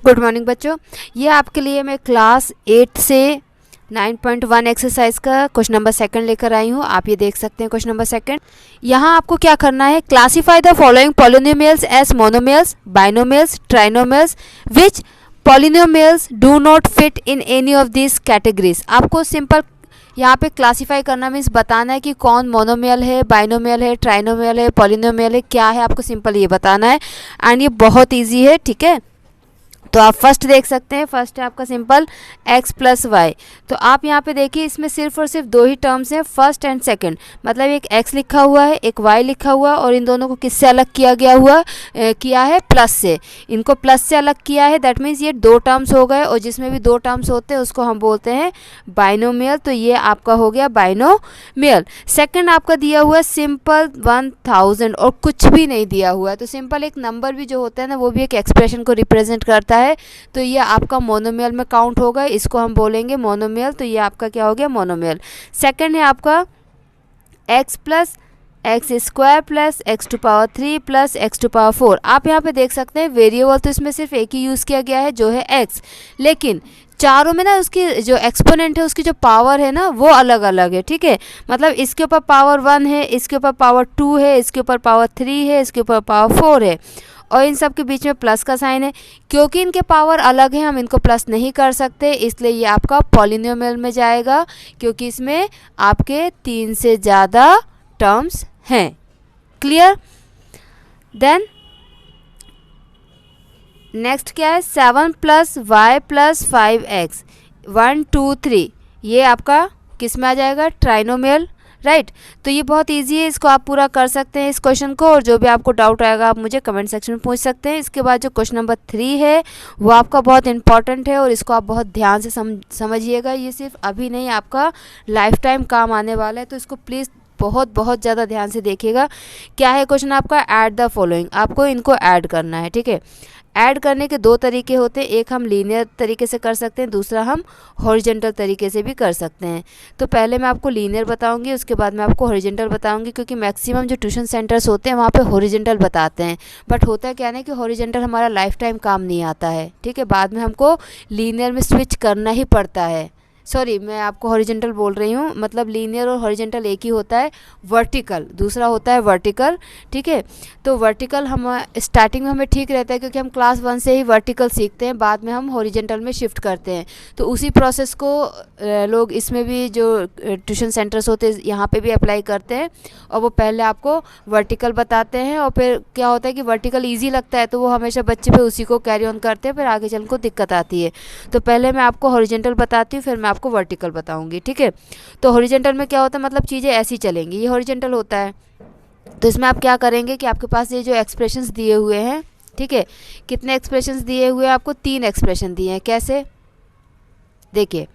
Good morning बच्चों, ये आपके लिए मैं क्लास 8 से 9.1 एक्सरसाइज का क्वेश्चन नंबर सेकंड लेकर आई हूँ। आप ये देख सकते हैं क्वेश्चन नंबर सेकंड। यहाँ आपको क्या करना है, classify the following polynomials as monomials, binomials, trinomials which polynomials do not fit in any of this categories. आपको सिंपल यहाँ पे क्लासीफाई करना मीन्स बताना है कि कौन मोनोमियल है, बाइनोमियल है, ट्राइनोमियल है, पॉलिनोमियल है, क्या है, आपको सिंपल ये बताना है। एंड ये बहुत ईजी है, ठीक है। तो आप फर्स्ट देख सकते हैं, फर्स्ट है आपका सिंपल x प्लस वाई। तो आप यहाँ पे देखिए इसमें सिर्फ और सिर्फ दो ही टर्म्स हैं, फर्स्ट एंड सेकंड। मतलब एक x लिखा हुआ है, एक y लिखा हुआ है, और इन दोनों को किससे अलग किया है प्लस से। इनको प्लस से अलग किया है, दैट मीन्स ये दो टर्म्स हो गए, और जिसमें भी दो टर्म्स होते हैं उसको हम बोलते हैं बाइनोमियल। तो ये आपका हो गया बाइनोमियल। सेकंड आपका दिया हुआ है सिंपल 1000 और कुछ भी नहीं दिया हुआ है। तो सिंपल एक नंबर भी जो होता है ना, वो भी एक एक्सप्रेशन को रिप्रेजेंट करता है। तो ये आपका मोनोमियल में काउंट होगा, इसको हम बोलेंगे मोनोमियल। तो ये आपका क्या हो गया, मोनोमियल। सेकंड है आपका x plus x square plus x to power 3 plus x to power 4। आप यहाँ पे देख सकते हैं वेरिएबल तो इसमें सिर्फ एक ही यूज़ किया गया है जो है x, लेकिन चारों में ना उसकी जो एक्सपोनेंट है उसकी जो पावर है ना वो अलग अलग है, ठीक है। मतलब इसके ऊपर पावर 1 है, इसके ऊपर पावर 2 है, इसके ऊपर पावर 3 है, इसके ऊपर पावर 4 है, और इन सब के बीच में प्लस का साइन है। क्योंकि इनके पावर अलग है हम इनको प्लस नहीं कर सकते, इसलिए ये आपका पॉलिनोमियल में जाएगा, क्योंकि इसमें आपके 3 से ज़्यादा टर्म्स हैं। क्लियर। देन नेक्स्ट क्या है, 7 प्लस वाई प्लस 5x 1 2 3। ये आपका किस में आ जाएगा, ट्राइनोमियल, राइट। तो ये बहुत इजी है, इसको आप पूरा कर सकते हैं इस क्वेश्चन को, और जो भी आपको डाउट आएगा आप मुझे कमेंट सेक्शन में पूछ सकते हैं। इसके बाद जो क्वेश्चन नंबर 3 है वो आपका बहुत इंपॉर्टेंट है, और इसको आप बहुत ध्यान से समझिएगा। ये सिर्फ अभी नहीं, आपका लाइफ टाइम काम आने वाला है, तो इसको प्लीज़ बहुत ज़्यादा ध्यान से देखिएगा। क्या है क्वेश्चन आपका, ऐड द फॉलोइंग। आपको इनको ऐड करना है, ठीक है। ऐड करने के दो तरीके होते हैं, एक हम लीनियर तरीके से कर सकते हैं, दूसरा हम हॉरिजॉन्टल तरीके से भी कर सकते हैं। तो पहले मैं आपको लीनियर बताऊंगी, उसके बाद मैं आपको हॉरिजॉन्टल बताऊंगी, क्योंकि मैक्सिमम जो ट्यूशन सेंटर्स होते हैं वहाँ पे हॉरिजॉन्टल बताते हैं। बट होता क्या है कि हॉरिजॉन्टल हमारा लाइफ टाइम काम नहीं आता है, ठीक है। बाद में हमको लीनियर में स्विच करना ही पड़ता है। सॉरी, मैं आपको हॉरिजॉन्टल बोल रही हूँ, मतलब लीनियर और हॉरिजॉन्टल एक ही होता है, वर्टिकल दूसरा होता है वर्टिकल, ठीक है। तो वर्टिकल हम स्टार्टिंग में हमें ठीक रहता है, क्योंकि हम क्लास 1 से ही वर्टिकल सीखते हैं, बाद में हम हॉरिजॉन्टल में शिफ्ट करते हैं। तो उसी प्रोसेस को लोग इसमें भी जो ट्यूशन सेंटर्स होते हैं यहाँ पे भी अप्लाई करते हैं, और वो पहले आपको वर्टिकल बताते हैं, और फिर क्या होता है कि वर्टिकल ईजी लगता है तो वो हमेशा बच्चे फिर उसी को कैरी ऑन करते हैं, फिर आगे चल को दिक्कत आती है। तो पहले मैं आपको हॉरिजॉन्टल बताती हूँ, फिर मैं आपको वर्टिकल बताऊंगी, ठीक है। तो हॉरिजॉन्टल में क्या होता है, मतलब चीज़ें ऐसी चलेंगी, ये हॉरिजॉन्टल होता है। तो इसमें आप क्या करेंगे कि आपके पास ये जो एक्सप्रेशंस दिए हुए हैं, ठीक है, कितने एक्सप्रेशंस दिए हुए हैं, आपको 3 एक्सप्रेशन दिए हैं। कैसे, देखिए,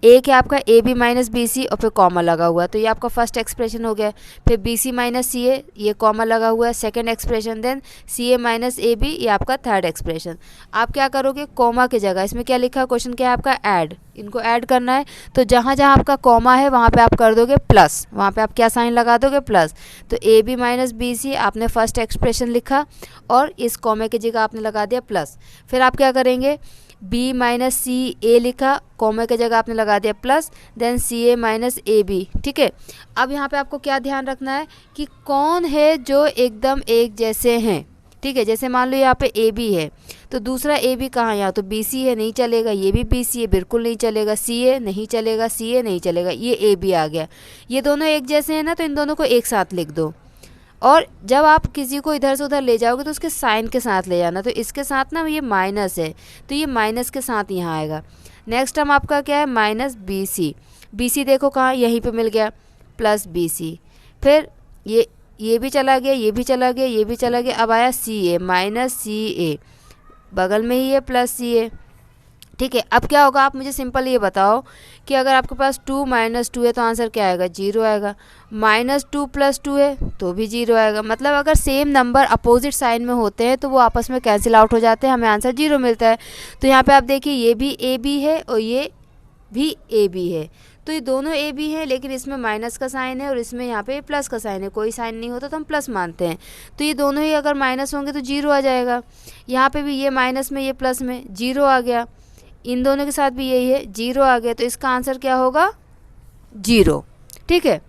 एक है आपका a b minus b c और फिर कॉमा लगा हुआ है, तो ये आपका फर्स्ट एक्सप्रेशन हो गया। फिर बी सी माइनस सी ए, ये कॉमा लगा हुआ है, second expression. Then c a minus a b, ये आपका थर्ड एक्सप्रेशन। आप क्या करोगे, कॉमा की जगह इसमें क्या लिखा है, क्वेश्चन क्या है आपका, ऐड। इनको ऐड करना है, तो जहाँ जहाँ आपका कॉमा है वहाँ पे आप कर दोगे प्लस, वहाँ पे आप क्या साइन लगा दोगे, प्लस। तो a b minus b c आपने फर्स्ट एक्सप्रेशन लिखा, और इस कॉमे की जगह आपने लगा दिया प्लस। फिर आप क्या करेंगे, बी माइनस सी ए लिखा, कॉमा की जगह आपने लगा दिया plus, then c a minus a b, ठीक है। अब यहाँ पे आपको क्या ध्यान रखना है कि कौन है जो एकदम एक जैसे हैं, ठीक है। जैसे मान लो यहाँ पे ए बी है, तो दूसरा ए बी कहाँ, यहाँ तो बी सी है, नहीं चलेगा। ये भी बी सी है, बिल्कुल नहीं चलेगा। सी ए नहीं चलेगा, सी ए नहीं चलेगा, ये ए बी आ गया। ये दोनों एक जैसे हैं ना, तो इन दोनों को एक साथ लिख दो, और जब आप किसी को इधर से उधर ले जाओगे तो उसके साइन के साथ ले जाना। तो इसके साथ ना ये माइनस है, तो ये माइनस के साथ यहाँ आएगा। नेक्स्ट टर्म आपका क्या है, minus b c. B c देखो कहाँ, यहीं पे मिल गया, प्लस बी सी। फिर ये भी चला गया, ये भी चला गया, ये भी चला गया। अब आया सी ए माइनस सी ए, बगल में ही है प्लस सी ए, ठीक है। अब क्या होगा, आप मुझे सिंपल ये बताओ कि अगर आपके पास 2 माइनस 2 है तो आंसर क्या आएगा, 0 आएगा। माइनस 2 प्लस 2 है तो भी 0 आएगा। मतलब अगर सेम नंबर अपोजिट साइन में होते हैं तो वो आपस में कैंसिल आउट हो जाते हैं, हमें आंसर 0 मिलता है। तो यहाँ पे आप देखिए, ये भी ए बी है और ये भी ए बी है, तो ये दोनों ए बी हैं, लेकिन इसमें माइनस का साइन है और इसमें यहाँ पे प्लस का साइन है। कोई साइन नहीं होता तो हम प्लस मानते हैं। तो ये दोनों ही अगर माइनस होंगे तो जीरो आ जाएगा। यहाँ पे भी ये माइनस में ये प्लस में जीरो आ गया, इन दोनों के साथ भी यही है, जीरो आ गया। तो इसका आंसर क्या होगा? जीरो। ठीक है,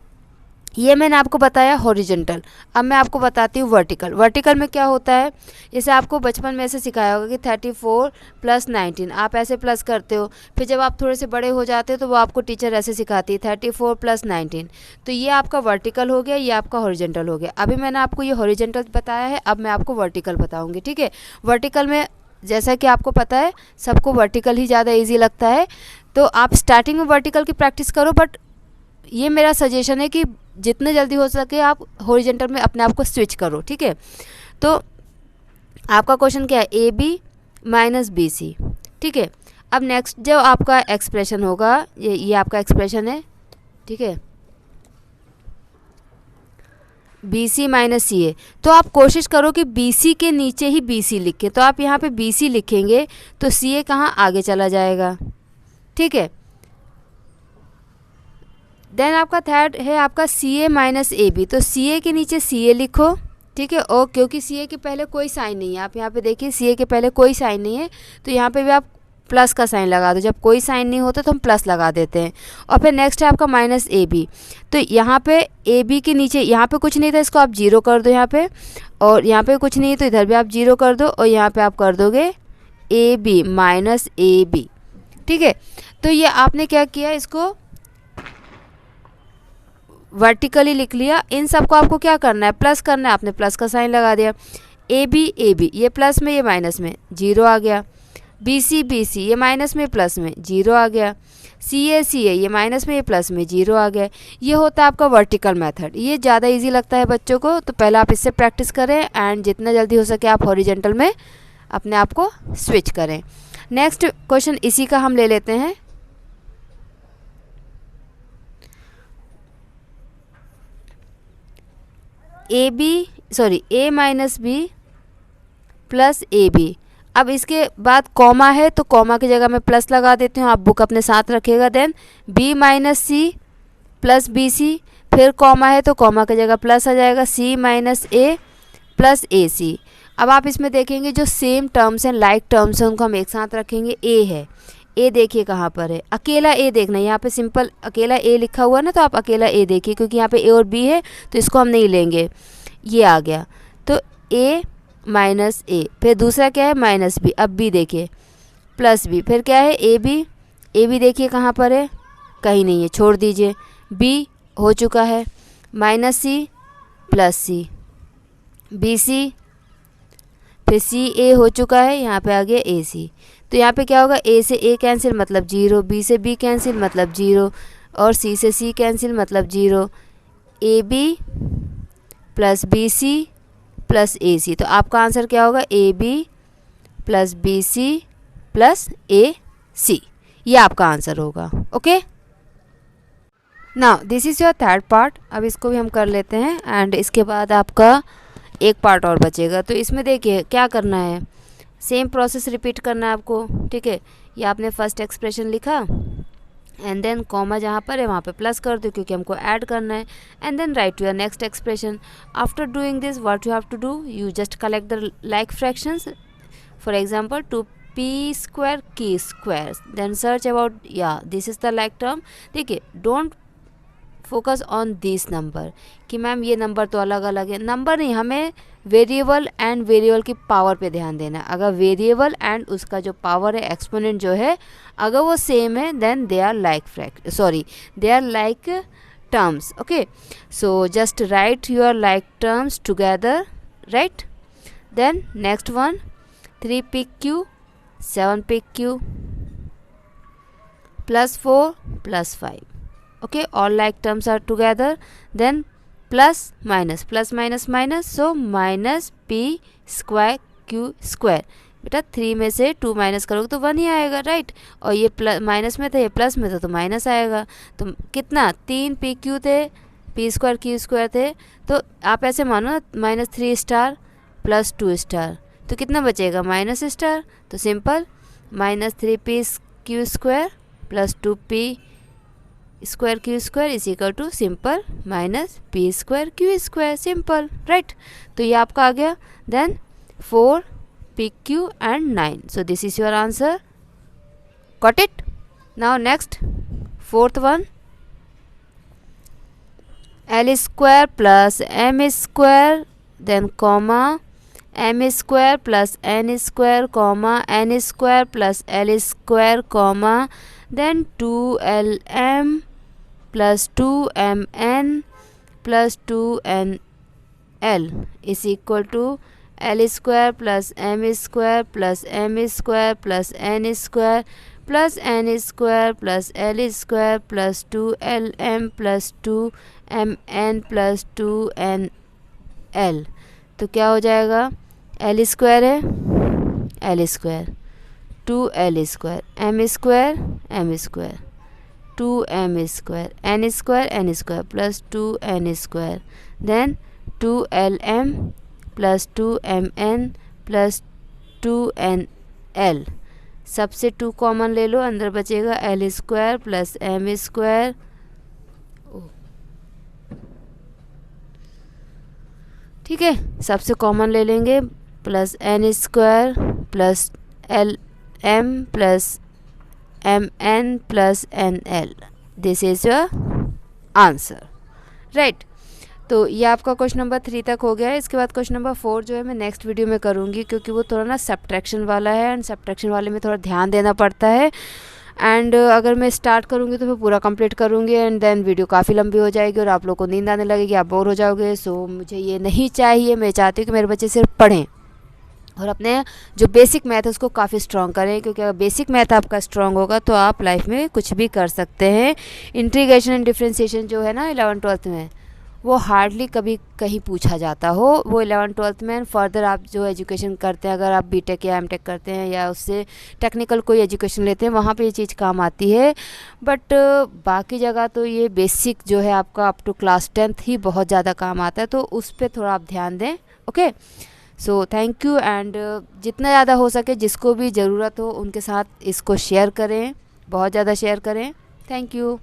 ये मैंने आपको बताया हॉरिजॉन्टल। अब मैं आपको बताती हूँ वर्टिकल। वर्टिकल में क्या होता है, जैसे आपको बचपन में ऐसे सिखाया होगा कि 34 + 19, आप ऐसे प्लस करते हो। फिर जब आप थोड़े से बड़े हो जाते हो तो वो आपको टीचर ऐसे सिखाती है 34 + 19। तो ये आपका वर्टिकल हो गया, ये आपका हॉरिजॉन्टल हो गया। अभी मैंने आपको ये हॉरिजॉन्टल बताया है, अब मैं आपको वर्टिकल बताऊँगी। ठीक है, वर्टिकल में जैसा कि आपको पता है सबको वर्टिकल ही ज़्यादा ईजी लगता है, तो आप स्टार्टिंग में वर्टिकल की प्रैक्टिस करो, बट ये मेरा सजेशन है कि जितने जल्दी हो सके आप हॉरिजॉन्टल में अपने आप को स्विच करो। ठीक है, तो आपका क्वेश्चन क्या है? A b minus b c. ठीक है, अब नेक्स्ट जो आपका एक्सप्रेशन होगा, ये आपका एक्सप्रेशन है। ठीक है, बी सी माइनस सी ए। तो आप कोशिश करो कि बी सी के नीचे ही बी सी लिखें। तो आप यहाँ पे बी सी लिखेंगे तो सी ए कहाँ आगे चला जाएगा। ठीक है, देन आपका थर्ड है आपका सी ए माइनस ए बी। तो सी ए के नीचे सी ए लिखो। ठीक है, और क्योंकि सी ए के पहले कोई साइन नहीं है, आप यहाँ पे देखिए सी ए के पहले कोई साइन नहीं है, तो यहाँ पे भी आप प्लस का साइन लगा दो। जब कोई साइन नहीं होता तो हम प्लस लगा देते हैं। और फिर नेक्स्ट है आपका माइनस ए बी। तो यहाँ पे ए बी के नीचे यहाँ पे कुछ नहीं था, इसको आप जीरो कर दो यहाँ पे, और यहाँ पे कुछ नहीं है तो इधर भी आप जीरो कर दो, और यहाँ पे आप कर दोगे a b minus a b. ठीक है, तो ये आपने क्या किया, इसको वर्टिकली लिख लिया। इन सबको आपको क्या करना है? प्लस करना है। आपने प्लस का साइन लगा दिया। ए बी ये प्लस में ये माइनस में, जीरो आ गया। बी सी ये माइनस में प्लस में, जीरो आ गया। सी ए ये माइनस में ये प्लस में, जीरो आ गया। ये होता है आपका वर्टिकल मेथड। ये ज़्यादा इजी लगता है बच्चों को, तो पहले आप इससे प्रैक्टिस करें एंड जितना जल्दी हो सके आप हॉरिजॉन्टल में अपने आप को स्विच करें। नेक्स्ट क्वेश्चन इसी का हम ले लेते हैं। A minus B plus A B. अब इसके बाद कॉमा है तो कॉमा की जगह मैं प्लस लगा देती हूँ, आप बुक अपने साथ रखिएगा। Then b minus c plus B c, फिर कॉमा है तो कॉमा की जगह प्लस आ जाएगा, सी माइनस ए प्लस ए सी। अब आप इसमें देखेंगे जो सेम टर्म्स हैं, लाइक टर्म्स हैं, उनको हम एक साथ रखेंगे। ए है, ए देखिए कहाँ पर है, अकेला ए देखना है। यहाँ पे सिंपल अकेला ए लिखा हुआ है ना, तो आप अकेला ए देखिए, क्योंकि यहाँ पे ए और बी है तो इसको हम नहीं लेंगे। ये आ गया, तो ए माइनस ए, फिर दूसरा क्या है माइनस बी, अब बी देखिए प्लस बी, फिर क्या है ए बी देखिए कहाँ पर है, कहीं नहीं है, छोड़ दीजिए। बी हो चुका है, माइनस सी प्लस सी, बी सी, फिर सी ए हो चुका है, यहाँ पे आ गया ए सी। तो यहाँ पे क्या होगा, ए से ए कैंसिल मतलब जीरो, बी से बी कैंसिल मतलब जीरो, और सी से सी कैंसिल मतलब zero. A B plus B C plus A C. तो आपका आंसर क्या होगा, A B plus B C plus A C. ये आपका आंसर होगा। Okay, now this is your third part. अब इसको भी हम कर लेते हैं एंड इसके बाद आपका एक पार्ट और बचेगा। तो इसमें देखिए क्या करना है, सेम प्रोसेस रिपीट करना है आपको। ठीक है, ये आपने फर्स्ट एक्सप्रेशन लिखा एंड देन कॉमा जहाँ पर है वहाँ पे प्लस कर दो, क्योंकि हमको ऐड करना है, and then write your next expression. After doing this what you have to do, you just collect the like fractions. For example 2p² k², then search about, या this is the like term. ठीक है, don't focus on this number कि ma'am ये number तो अलग अलग है। Number नहीं, हमें वेरिएबल एंड वेरिएबल की पावर पे ध्यान देना है। अगर वेरिएबल एंड उसका जो पावर है, एक्सपोनेंट जो है, अगर वो सेम है then they are like terms. Okay, so just write your like terms together, right. Then next one, 3pq 7pq +4 +5. Okay, all like terms are together. Then plus minus minus, so minus p² q²। बेटा 3 में से 2 minus करोगे तो 1 ही आएगा, right. और ये plus minus में था, ये प्लस में था तो माइनस आएगा। तो कितना, 3pq थे, p² q² थे, तो आप ऐसे मानो ना -3* + 2*, तो कितना बचेगा -*। तो simple -3p² q² + 2p² square q square is equal to simple minus p square q square, simple, right. तो ये आपका आ गया। Then 4 p q and 9, so this is your answer, got it. Now next fourth one, l square plus m square then comma m square plus n square comma n square plus l square comma then 2lm plus 2mn plus 2nl is equal to l square plus m square plus m square plus n square plus n square plus l square plus 2lm plus 2mn plus 2nl। तो क्या हो जाएगा, l square है l square 2l square m square 2m square n square plus 2n square then 2lm plus 2mn plus 2nl। सबसे 2 common ले लो, अंदर बचेगा l square plus m square ठीक है, सबसे कॉमन ले लेंगे plus n square plus l m plus m n plus n l, this is your answer, right. तो ये आपका क्वेश्चन नंबर 3 तक हो गया है। इसके बाद क्वेश्चन नंबर 4 जो है मैं नेक्स्ट वीडियो में करूँगी, क्योंकि वो थोड़ा ना सब्ट्रैक्शन वाला है एंड सब्ट्रैक्शन वाले में थोड़ा ध्यान देना पड़ता है। एंड अगर मैं स्टार्ट करूँगी तो मैं पूरा कंप्लीट करूँगी एंड देन वीडियो काफ़ी लंबी हो जाएगी और आप लोग को नींद आने लगेगी, आप बोर हो जाओगे। सो मुझे ये नहीं चाहिए, मैं चाहती हूँ कि मेरे बच्चे सिर्फ पढ़ें और अपने जो बेसिक मैथ है उसको काफ़ी स्ट्रॉन्ग करें, क्योंकि अगर बेसिक मैथ आपका स्ट्रॉन्ग होगा तो आप लाइफ में कुछ भी कर सकते हैं। इंटीग्रेशन एंड डिफरेंशिएशन जो है ना 11th-12th में, वो हार्डली कभी कहीं पूछा जाता हो, वो 11th-12th में। फर्दर आप जो एजुकेशन करते हैं, अगर आप बीटेक या एमटेक करते हैं या उससे टेक्निकल कोई एजुकेशन लेते हैं, वहाँ पे ये चीज़ काम आती है। बट बाकी जगह तो ये बेसिक जो है आपका अप टू क्लास 10th ही बहुत ज़्यादा काम आता है, तो उस पर थोड़ा आप ध्यान दें। Okay, so thank you. And जितना ज़्यादा हो सके जिसको भी ज़रूरत हो उनके साथ इसको शेयर करें, बहुत ज़्यादा शेयर करें। Thank you.